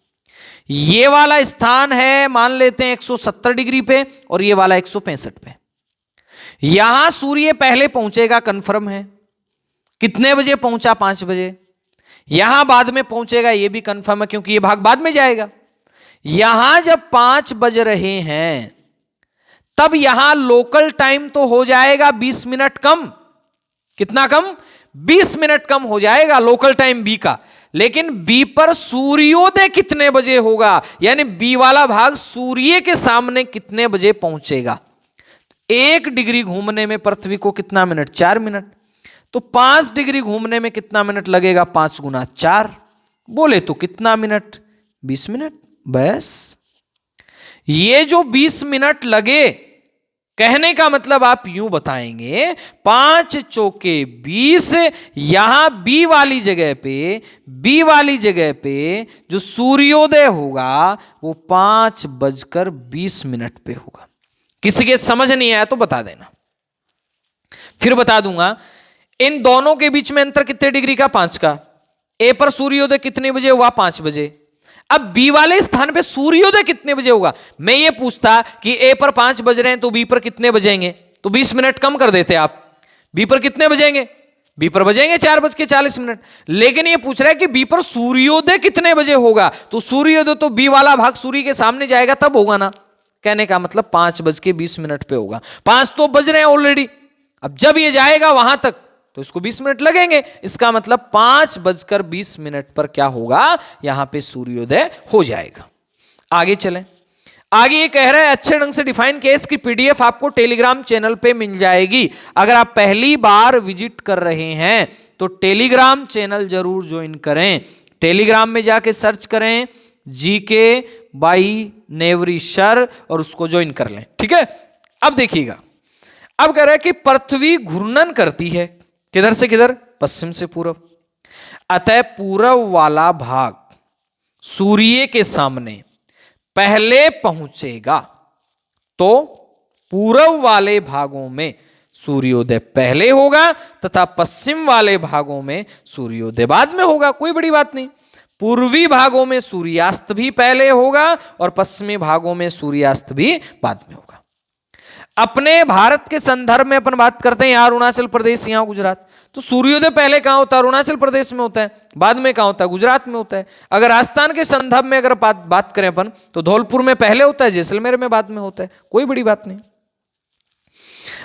ये वाला स्थान है मान लेते हैं 170 डिग्री पे और ये वाला 165 पे। यहां सूर्य पहले पहुंचेगा, कंफर्म है। कितने बजे पहुंचा? 5 बजे। यहां बाद में पहुंचेगा, यह भी कंफर्म है क्योंकि यह भाग बाद में जाएगा। यहां जब 5 बज रहे हैं, तब यहां लोकल टाइम तो हो जाएगा 20 मिनट कम। कितना कम? 20 मिनट कम हो जाएगा लोकल टाइम बी का। लेकिन बी पर सूर्योदय कितने बजे होगा, यानी बी वाला भाग सूर्य के सामने कितने बजे पहुंचेगा? 1 डिग्री घूमने में पृथ्वी को कितना मिनट? 4 मिनट। तो 5 डिग्री घूमने में कितना मिनट लगेगा? 5 गुना 4, बोले तो कितना मिनट? 20 मिनट। बस ये जो 20 मिनट लगे, कहने का मतलब आप यूं बताएंगे 5 चौके 20, यहां बी वाली जगह पे जो सूर्योदय होगा वो 5:20 पे होगा। किसी के समझ नहीं आया तो बता देना, फिर बता दूंगा। इन दोनों के बीच में अंतर कितने डिग्री का? 5 का। ए पर सूर्योदय कितने बजे हुआ? 5 बजे। अब बी वाले स्थान पे सूर्योदय कितने बजे होगा? मैं ये पूछता कि ए पर 5 बज रहे हैं तो बी पर कितने बजेंगे, तो 20 मिनट कम कर देते आप। बी पर कितने बजेंगे? बी पर बजेंगे 4:40। लेकिन ये पूछ रहा है कि बी पर सूर्योदय कितने बजे होगा, तो सूर्योदय तो बी वाला भाग सूर्य के सामने जाएगा तब होगा ना। कहने का मतलब 5:20 पे होगा। 5 तो बज रहे हैं ऑलरेडी, अब जब ये जाएगा वहां तक तो इसको 20 मिनट लगेंगे। इसका मतलब 5:20 पर क्या होगा? यहां पे सूर्योदय हो जाएगा। आगे चलें। आगे ये कह रहा है अच्छे ढंग से डिफाइन किया, इसकी पीडीएफ आपको टेलीग्राम चैनल पे मिल जाएगी। अगर आप पहली बार विजिट कर रहे हैं तो टेलीग्राम चैनल जरूर ज्वाइन करें। टेलीग्राम में जाके सर्च करें जीके बाई नेवरी सर और उसको ज्वाइन कर लें, ठीक है। अब देखिएगा, अब कह रहा है कि पृथ्वी घूर्णन करती है किधर से किधर? पश्चिम से पूरब। अतः पूरब वाला भाग सूर्य के सामने पहले पहुंचेगा, तो पूरब वाले भागों में सूर्योदय पहले होगा तथा पश्चिम वाले भागों में सूर्योदय बाद में होगा। कोई बड़ी बात नहीं। पूर्वी भागों में सूर्यास्त भी पहले होगा और पश्चिमी भागों में सूर्यास्त भी बाद में होगा। अपने भारत के संदर्भ में अपन बात करते हैं, यहाँ अरुणाचल प्रदेश, यहाँ गुजरात, तो सूर्योदय पहले कहां होता है? अरुणाचल प्रदेश में होता है। बाद में कहां होता है? गुजरात में होता है। अगर राजस्थान के संदर्भ में अगर बात करें अपन तो धौलपुर में पहले होता है, जैसलमेर में बाद में होता है। कोई बड़ी बात नहीं।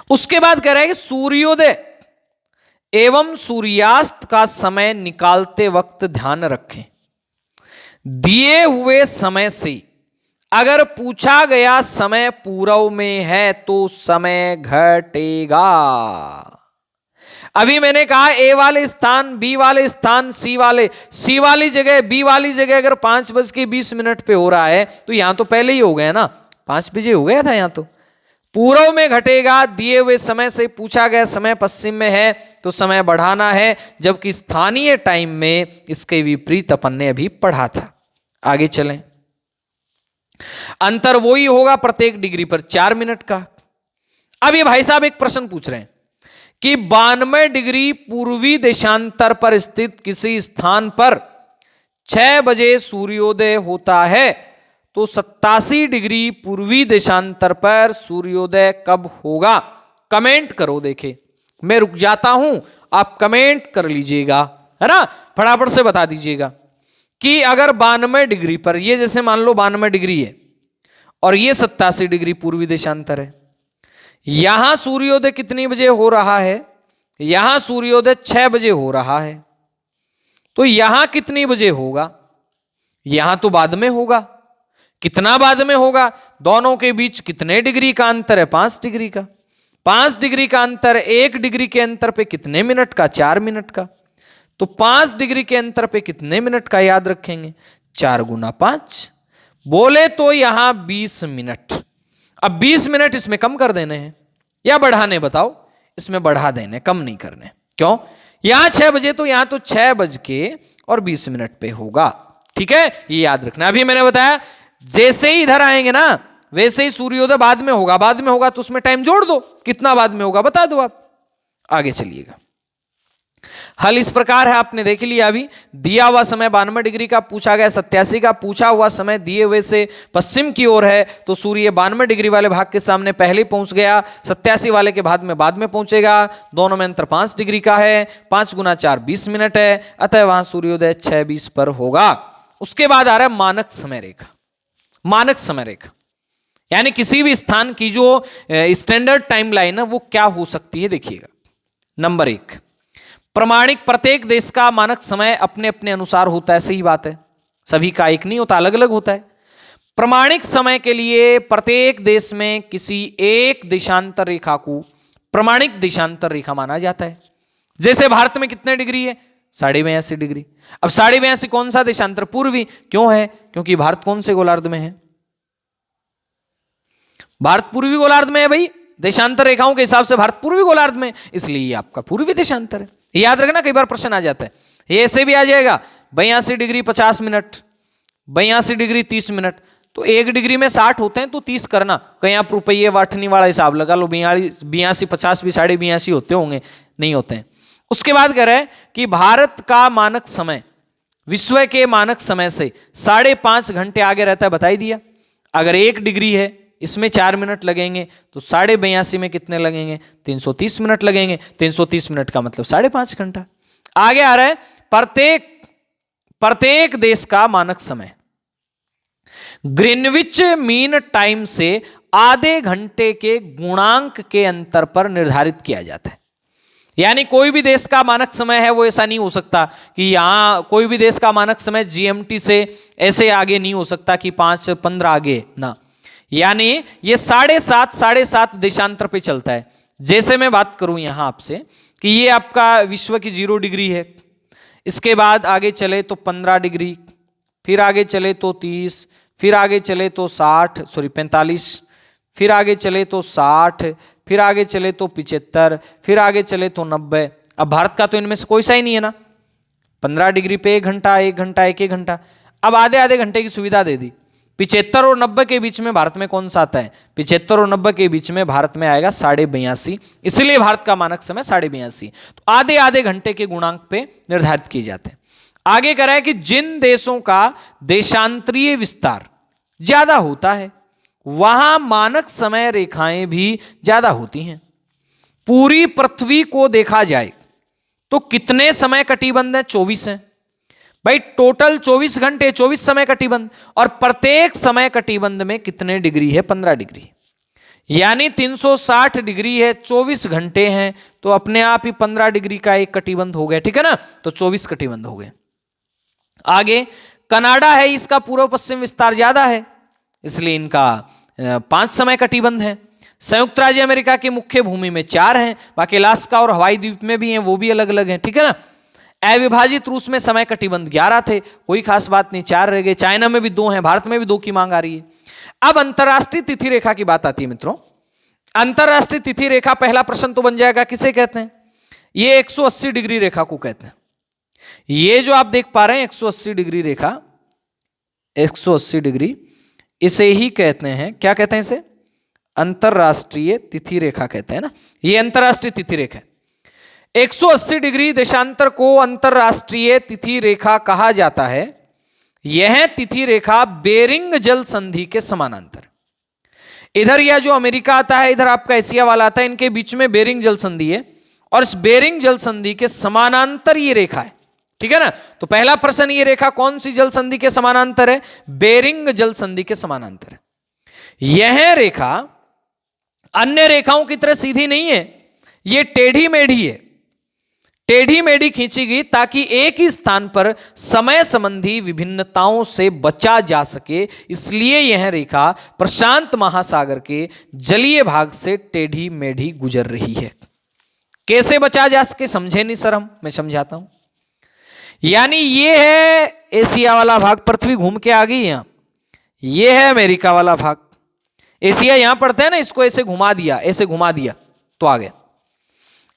उसके बाद कह रहा है कि सूर्योदय एवं सूर्यास्त का समय निकालते वक्त ध्यान रखें, दिए हुए समय से अगर पूछा गया समय पूर्व में है तो समय घटेगा। अभी मैंने कहा ए वाले स्थान, बी वाले स्थान, सी वाली जगह, बी वाली जगह अगर 5:20 पे हो रहा है तो यहां तो पहले ही हो गया ना, 5 बजे हो गया था। यहां तो पूर्व में घटेगा, दिए हुए समय से पूछा गया समय पश्चिम में है तो समय बढ़ाना है, जबकि स्थानीय टाइम में इसके विपरीत अपन ने अभी पढ़ा था। आगे चलें। अंतर वही होगा प्रत्येक डिग्री पर 4 मिनट का। अब ये भाई साहब एक प्रश्न पूछ रहे हैं कि 92 डिग्री पूर्वी देशांतर पर स्थित किसी स्थान पर 6 बजे सूर्योदय होता है तो 87 डिग्री पूर्वी देशांतर पर सूर्योदय कब होगा? कमेंट करो। देखे मैं रुक जाता हूं, आप कमेंट कर लीजिएगा, है ना। फटाफट से बता दीजिएगा कि अगर 92 डिग्री पर, ये जैसे मान लो 92 डिग्री है और ये 87 डिग्री पूर्वी देशांतर है, यहां सूर्योदय कितनी बजे हो रहा है? यहां सूर्योदय 6 बजे हो रहा है, तो यहां कितनी बजे होगा? यहां तो बाद में होगा। कितना बाद में होगा? दोनों के बीच कितने डिग्री का अंतर है? 5 डिग्री का। 5 डिग्री का अंतर, 1 डिग्री के अंतर पे कितने मिनट का? 4 मिनट का। तो 5 डिग्री के अंतर पे कितने मिनट का याद रखेंगे? 4 गुना 5, बोले तो यहां 20 मिनट। अब 20 मिनट इसमें कम कर देने हैं या बढ़ाने? बताओ। इसमें बढ़ा देने, कम नहीं करने। क्यों? यहां 6 बजे तो यहां तो 6:20 पे होगा। ठीक है, ये याद रखना। अभी मैंने बताया जैसे ही इधर आएंगे ना वैसे ही सूर्योदय बाद में होगा। बाद में होगा तो उसमें टाइम जोड़ दो, कितना बाद में होगा बता दो आप। आगे चलिएगा। हल इस प्रकार है, आपने देख लिया। अभी दिया हुआ समय 92 डिग्री का पूछा गया, 87 का पूछा हुआ समय दिए हुए से पश्चिम की ओर है तो सूर्य 92 डिग्री वाले भाग के सामने पहले पहुंच गया, 87 वाले के भाग में बाद में पहुंचेगा। दोनों में अंतर 5 डिग्री का है। 5 गुना 4 20 मिनट है, अतः वहां सूर्योदय 6:20 पर होगा। उसके बाद आ रहा है मानक समय रेखा। मानक समय रेखा यानी किसी भी स्थान की जो स्टैंडर्ड टाइम लाइन है वो क्या हो सकती है? देखिएगा। नंबर 1, प्रमाणिक प्रत्येक देश का मानक समय अपने अपने अनुसार होता है। सही बात है, सभी का एक नहीं होता, अलग अलग होता है। प्रमाणिक समय के लिए प्रत्येक देश में किसी एक देशांतर रेखा को प्रमाणिक देशांतर रेखा माना जाता है। जैसे भारत में कितने डिग्री है? 82.5 डिग्री। अब 82.5 कौन सा देशांतर? पूर्वी। क्यों है? क्योंकि भारत कौन से गोलार्ध में है? भारत पूर्वी गोलार्ध में है भाई। देशांतर रेखाओं के हिसाब से भारत पूर्वी गोलार्ध में, इसलिए ये आपका पूर्वी देशांतर है। याद रखना, कई बार प्रश्न आ जाता है, ये ऐसे भी आ जाएगा 82 डिग्री 50 मिनट, 82 डिग्री 30 मिनट, तो 1 डिग्री में 60 होते हैं तो 30 करना, कहीं आप रुपये वाटनी वाला हिसाब लगा लो, 82 50 भी 82.5 होते होंगे, नहीं होते हैं। उसके बाद कह रहे हैं कि भारत का मानक समय विश्व के मानक समय से 5.5 घंटे आगे रहता है, बताई दिया। अगर 1 डिग्री है, इसमें 4 मिनट लगेंगे, तो 82.5 में कितने लगेंगे? 330 मिनट लगेंगे। 330 मिनट का मतलब 5.5 घंटा। आगे आ रहा है प्रत्येक देश का मानक समय ग्रीनविच मीन टाइम से आधे घंटे के गुणांक के अंतर पर निर्धारित किया जाता है। यानी कोई भी देश का मानक समय है वो ऐसा नहीं हो सकता कि यहां कोई भी देश का मानक समय जीएमटी से ऐसे आगे नहीं हो सकता कि 5-15 आगे ना, यानी ये 7.5 देशांतर पे चलता है। जैसे मैं बात करूं यहां आपसे कि ये आपका विश्व की 0 डिग्री है, इसके बाद आगे चले तो 15 डिग्री, फिर आगे चले तो 30, फिर आगे चले तो 45, फिर आगे चले तो 60, फिर आगे चले तो 75, फिर आगे चले तो 90। अब भारत का तो इनमें से कोई सा ही नहीं है ना, 15 डिग्री पे 1 घंटा, 1 घंटा, 1 घंटा। अब आधे घंटे की सुविधा दे दी। 75 और 90 के बीच में भारत में कौन सा आता है? 75 और 90 के बीच में भारत में आएगा 82.5, इसलिए भारत का मानक समय 82.5। तो आधे घंटे के गुणांक पे निर्धारित किए जाते हैं। आगे कह रहा है कि जिन देशों का देशांतरीय विस्तार ज्यादा होता है वहां मानक समय रेखाएं भी ज्यादा होती हैं। पूरी पृथ्वी को देखा जाए तो कितने समय कटिबंध है? 24 है भाई, टोटल 24 घंटे, 24 समय कटिबंध। और प्रत्येक समय कटिबंध में कितने डिग्री है? 15 डिग्री, यानी 360 डिग्री है, 24 घंटे हैं, तो अपने आप ही 15 डिग्री का एक कटिबंध हो गया, ठीक है ना, तो 24 कटिबंध हो गए। आगे कनाडा है, इसका पूर्व पश्चिम विस्तार ज्यादा है, इसलिए इनका 5 समय कटिबंध है। संयुक्त राज्य अमेरिका की मुख्य भूमि में 4 हैं, बाकी अलास्का और हवाई द्वीप में भी हैं, वो भी अलग अलग हैं, ठीक है ना। अविभाजित रूस में समय कटिबंध 11 थे, कोई खास बात नहीं, 4 रह गए। चाइना में भी 2 हैं, भारत में भी 2 की मांग आ रही है। अब अंतरराष्ट्रीय तिथि रेखा की बात आती है मित्रों। अंतरराष्ट्रीय तिथि रेखा, पहला प्रश्न तो बन जाएगा, किसे कहते हैं? ये 180 डिग्री रेखा को कहते हैं। ये जो आप देख पा रहे हैं 180 डिग्री रेखा, 180 डिग्री, इसे ही कहते हैं, क्या कहते हैं इसे? अंतरराष्ट्रीय तिथि रेखा कहते हैं ना। ये अंतरराष्ट्रीय तिथि रेखा है। 180 डिग्री देशांतर को अंतरराष्ट्रीय तिथि रेखा कहा जाता है। यह तिथि रेखा बेरिंग जल संधि के समानांतर, इधर यह जो अमेरिका आता है, इधर आपका एशिया वाला आता है, इनके बीच में बेरिंग जल संधि है, और इस बेरिंग जल संधि के समानांतर ये रेखा है, ठीक है ना। तो पहला प्रश्न, ये रेखा कौन सी जल संधि के समानांतर है? बेरिंग जल संधि के समानांतर है। यह रेखा अन्य रेखाओं की तरह सीधी नहीं है, ये टेढ़ी मेढ़ी है, टेढ़ी मेढ़ी खींची गई ताकि एक ही स्थान पर समय संबंधी विभिन्नताओं से बचा जा सके, इसलिए यह रेखा प्रशांत महासागर के जलीय भाग से टेढ़ी मेढ़ी गुजर रही है। कैसे बचा जा सके, समझे नहीं सर हम? मैं समझाता हूं। यानी ये है एशिया वाला भाग, पृथ्वी घूम के आ गई यहां, ये है अमेरिका वाला भाग, एशिया यहां पड़ता है ना, इसको ऐसे घुमा दिया, ऐसे घुमा दिया तो आ गया।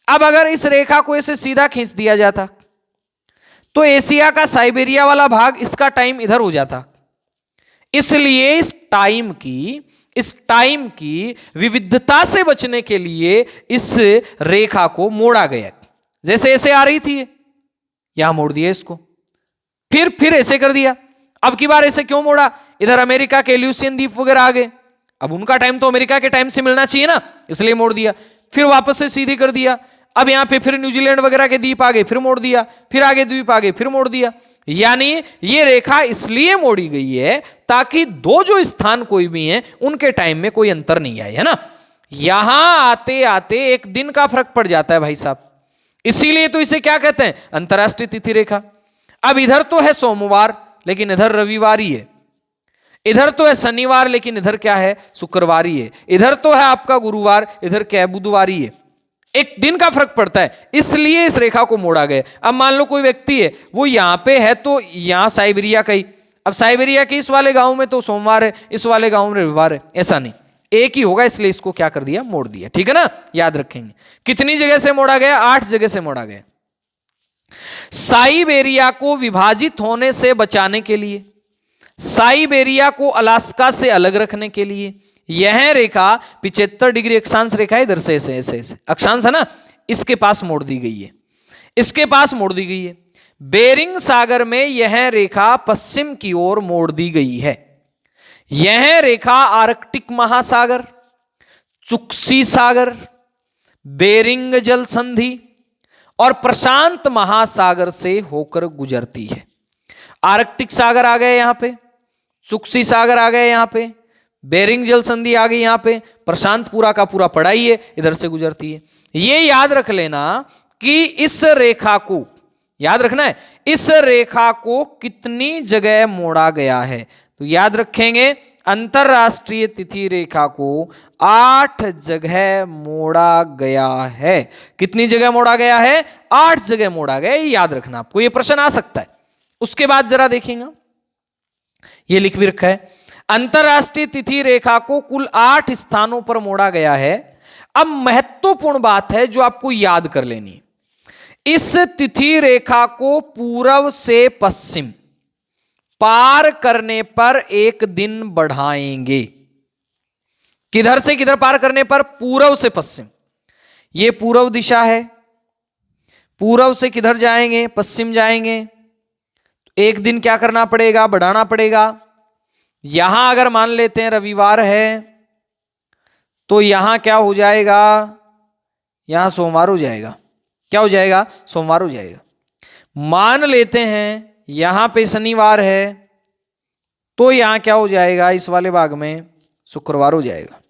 अब अगर इस रेखा को ऐसे सीधा खींच दिया जाता तो एशिया का साइबेरिया वाला भाग, इसका टाइम इधर हो जाता। इसलिए इस टाइम की विविधता से बचने के लिए इस रेखा को मोड़ा गया। जैसे ऐसे आ रही थी, यहां मोड़ दिया इसको, फिर ऐसे कर दिया। अब की बार ऐसे क्यों मोड़ा? इधर अमेरिका के ल्यूसियन द्वीप वगैरह आ गए, अब उनका टाइम तो अमेरिका के टाइम से मिलना चाहिए ना, इसलिए मोड़ दिया। फिर वापस से सीधी कर दिया। अब यहां पे फिर न्यूजीलैंड वगैरह के द्वीप आ गए, फिर मोड़ दिया, फिर आगे द्वीप आ गए, फिर मोड़ दिया। यानी ये रेखा इसलिए मोड़ी गई है ताकि 2 जो स्थान कोई भी हैं उनके टाइम में कोई अंतर नहीं आए, है ना। यहां आते आते 1 दिन का फर्क पड़ जाता है भाई साहब, इसीलिए तो इसे क्या कहते हैं? अंतरराष्ट्रीय तिथि रेखा। अब इधर तो है सोमवार, लेकिन इधर रविवार ही है। इधर तो है शनिवार, लेकिन इधर क्या है? शुक्रवार ही है। इधर तो है आपका गुरुवार, इधर क्या है? बुधवार ही है। 1 दिन का फर्क पड़ता है, इसलिए इस रेखा को मोड़ा गया। अब मान लो कोई व्यक्ति है, वो यहां पे है, तो यहां साइबेरिया का ही, अब साइबेरिया के इस वाले गांव में तो सोमवार है, इस वाले गांव में रविवार है, ऐसा नहीं, एक ही होगा, इसलिए इसको क्या कर दिया, मोड़ दिया। ठीक है ना, याद रखेंगे। कितनी जगह से मोड़ा गया, 8 जगह से मोड़ा गया। साइबेरिया को विभाजित होने से बचाने के लिए, साइबेरिया को अलास्का से अलग रखने के लिए यह रेखा 75 डिग्री अक्षांश रेखा है, इधर से ऐसे ऐसे ऐसे अक्षांश है ना, इसके पास मोड़ दी गई है, इसके पास मोड़ दी गई है। बेरिंग सागर में यह रेखा पश्चिम की ओर मोड़ दी गई है। यह रेखा आर्कटिक महासागर, चुक्सी सागर, बेरिंग जल संधि और प्रशांत महासागर से होकर गुजरती है। आर्कटिक सागर आ गए यहां पे, चुक्सी सागर आ गए यहां पे, बेरिंग जल संधि आ गई यहां पे, प्रशांत पूरा का पूरा पड़ा ही है, इधर से गुजरती है। ये याद रख लेना कि इस रेखा को, याद रखना है, इस रेखा को कितनी जगह मोड़ा गया है। तो याद रखेंगे, अंतरराष्ट्रीय तिथि रेखा को 8 जगह मोड़ा गया है। कितनी जगह मोड़ा गया है, 8 जगह मोड़ा गया है। याद रखना, आपको यह प्रश्न आ सकता है। उसके बाद जरा देखेंगे, यह लिख भी रखा है, अंतरराष्ट्रीय तिथि रेखा को कुल 8 स्थानों पर मोड़ा गया है। अब महत्वपूर्ण बात है जो आपको याद कर लेनी, इस तिथि रेखा को पूर्व से पश्चिम पार करने पर 1 दिन बढ़ाएंगे। किधर से किधर पार करने पर, पूर्व से पश्चिम। यह पूर्व दिशा है, पूर्व से किधर जाएंगे, पश्चिम जाएंगे। 1 दिन क्या करना पड़ेगा, बढ़ाना पड़ेगा। यहां अगर मान लेते हैं रविवार है तो यहां क्या हो जाएगा, यहां सोमवार हो जाएगा। क्या हो जाएगा, सोमवार हो जाएगा। मान लेते हैं यहां पे शनिवार है तो यहां क्या हो जाएगा, इस वाले भाग में शुक्रवार हो जाएगा।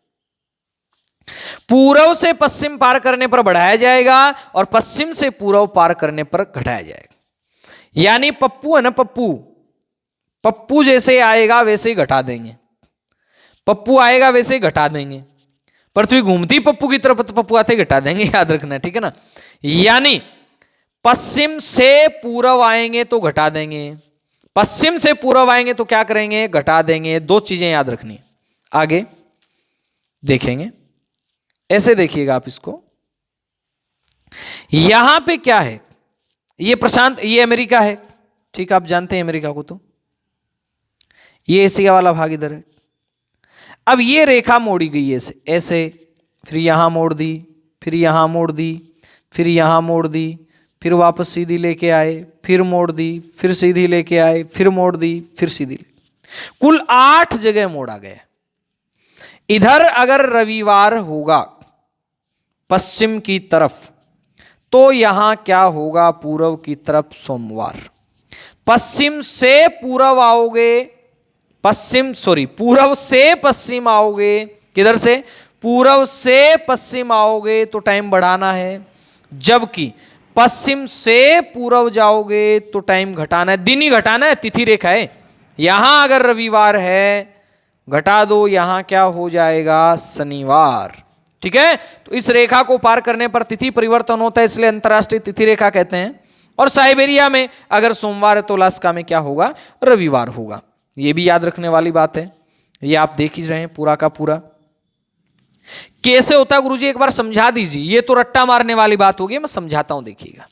पूर्व से पश्चिम पार करने पर बढ़ाया जाएगा और पश्चिम से पूर्व पार करने पर घटाया जाएगा। यानी पप्पू है ना, पप्पू, पप्पू जैसे आएगा वैसे ही घटा देंगे, पप्पू आएगा वैसे ही घटा देंगे। पृथ्वी घूमती पप्पू की तरफ तो पप्पू आते ही घटा देंगे, याद रखना। ठीक है ना, यानी पश्चिम से पूर्व आएंगे तो घटा देंगे, पश्चिम से पूर्व आएंगे तो क्या करेंगे, घटा देंगे। 2 चीजें याद रखनी। आगे देखेंगे, ऐसे देखिएगा आप इसको। यहां पे क्या है, ये प्रशांत, ये अमेरिका है। ठीक, आप जानते हैं अमेरिका को। तो ये एशिया वाला भाग इधर है। अब ये रेखा मोड़ी गई ऐसे ऐसे, फिर यहां मोड़ दी, फिर यहां मोड़ दी, फिर यहां मोड़ दी, फिर वापस सीधी लेके आए, फिर मोड़ दी, फिर सीधी लेके आए, फिर मोड़ दी, फिर सीधी। कुल 8 जगह मोड़ा गया। इधर अगर रविवार होगा पश्चिम की तरफ तो यहां क्या होगा, पूर्व की तरफ सोमवार। पश्चिम से पूर्व आओगे, पूर्व से पश्चिम आओगे, किधर से, पूर्व से पश्चिम आओगे तो टाइम बढ़ाना है, जबकि पश्चिम से पूर्व जाओगे तो टाइम घटाना है, दिन ही घटाना है। तिथि रेखा है, यहां अगर रविवार है घटा दो, यहां क्या हो जाएगा, शनिवार। ठीक है, तो इस रेखा को पार करने पर तिथि परिवर्तन होता है, इसलिए अंतरराष्ट्रीय तिथि रेखा कहते हैं। और साइबेरिया में अगर सोमवार है तो अलास्का में क्या होगा, रविवार होगा। यह भी याद रखने वाली बात है। ये आप देख ही रहे हैं पूरा का पूरा। कैसे होता है गुरुजी, एक बार समझा दीजिए। ये तो रट्टा मारने वाली बात होगी, मैं समझाता हूं, देखिएगा,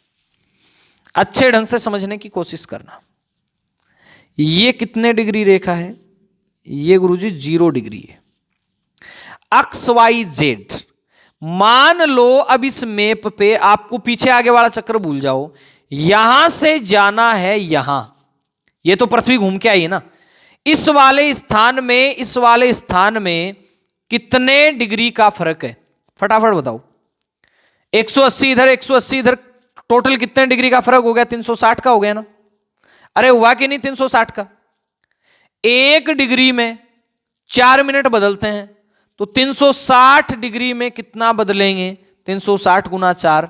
अच्छे ढंग से समझने की कोशिश करना। ये कितने डिग्री रेखा है, ये गुरुजी 0 डिग्री है। एक्स वाई जेड, मान लो अब इस मैप पे आपको पीछे आगे वाला चक्र भूल जाओ, यहां से जाना है यहां, ये तो पृथ्वी घूम के आई है ना, इस वाले स्थान में, इस वाले स्थान में कितने डिग्री का फर्क है, फटाफट बताओ। 180 इधर, 180 इधर, टोटल कितने डिग्री का फर्क हो गया, 360 का हो गया ना। अरे हुआ कि नहीं 360 का। 1 डिग्री में 4 मिनट बदलते हैं तो 360 डिग्री में कितना बदलेंगे, 360 गुना 4,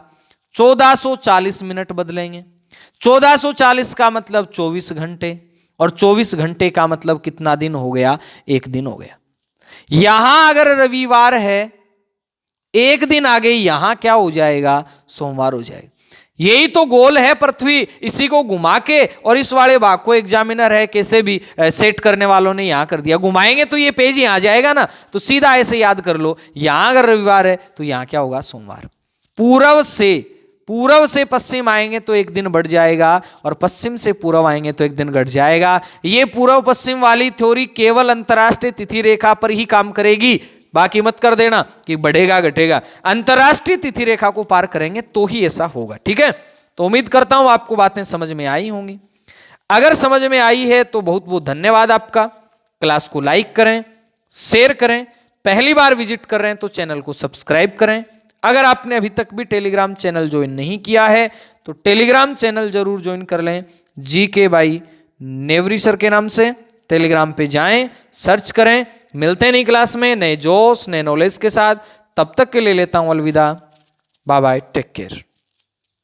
1440 मिनट बदलेंगे। 1440 का मतलब 24 घंटे, और 24 घंटे का मतलब कितना दिन हो गया, 1 दिन हो गया। यहां अगर रविवार है, 1 दिन आगे यहां क्या हो जाएगा, सोमवार हो जाएगा। यही तो गोल है पृथ्वी, इसी को घुमा के और इस वाले भाग को एग्जामिनर है कैसे भी सेट करने वालों ने यहां कर दिया। घुमाएंगे तो ये पेज यहां जाएगा ना, तो सीधा ऐसे याद कर लो, यहां अगर रविवार है तो यहां क्या होगा, सोमवार। पूर्व से पश्चिम आएंगे तो एक दिन बढ़ जाएगा, और पश्चिम से पूर्व आएंगे तो एक दिन घट जाएगा। ये पूर्व पश्चिम वाली थ्योरी केवल अंतरराष्ट्रीय तिथि रेखा पर ही काम करेगी, बाकी मत कर देना कि बढ़ेगा घटेगा। अंतरराष्ट्रीय तिथि रेखा को पार करेंगे तो ही ऐसा होगा, ठीक है। तो उम्मीद करता हूं आपको बातें समझ में आई होंगी। अगर समझ में आई है तो बहुत बहुत धन्यवाद आपका। क्लास को लाइक करें, शेयर करें, पहली बार विजिट कर रहे हैं तो चैनल को सब्सक्राइब करें। अगर आपने अभी तक भी टेलीग्राम चैनल ज्वाइन नहीं किया है तो टेलीग्राम चैनल जरूर ज्वाइन कर लें, GK बाई नेवरी सर के नाम से टेलीग्राम पे जाएं, सर्च करें। मिलते हैं नई क्लास में नए जोश नए नॉलेज के साथ, तब तक के लिए लेता हूं अलविदा, बाय बाय, टेक केयर।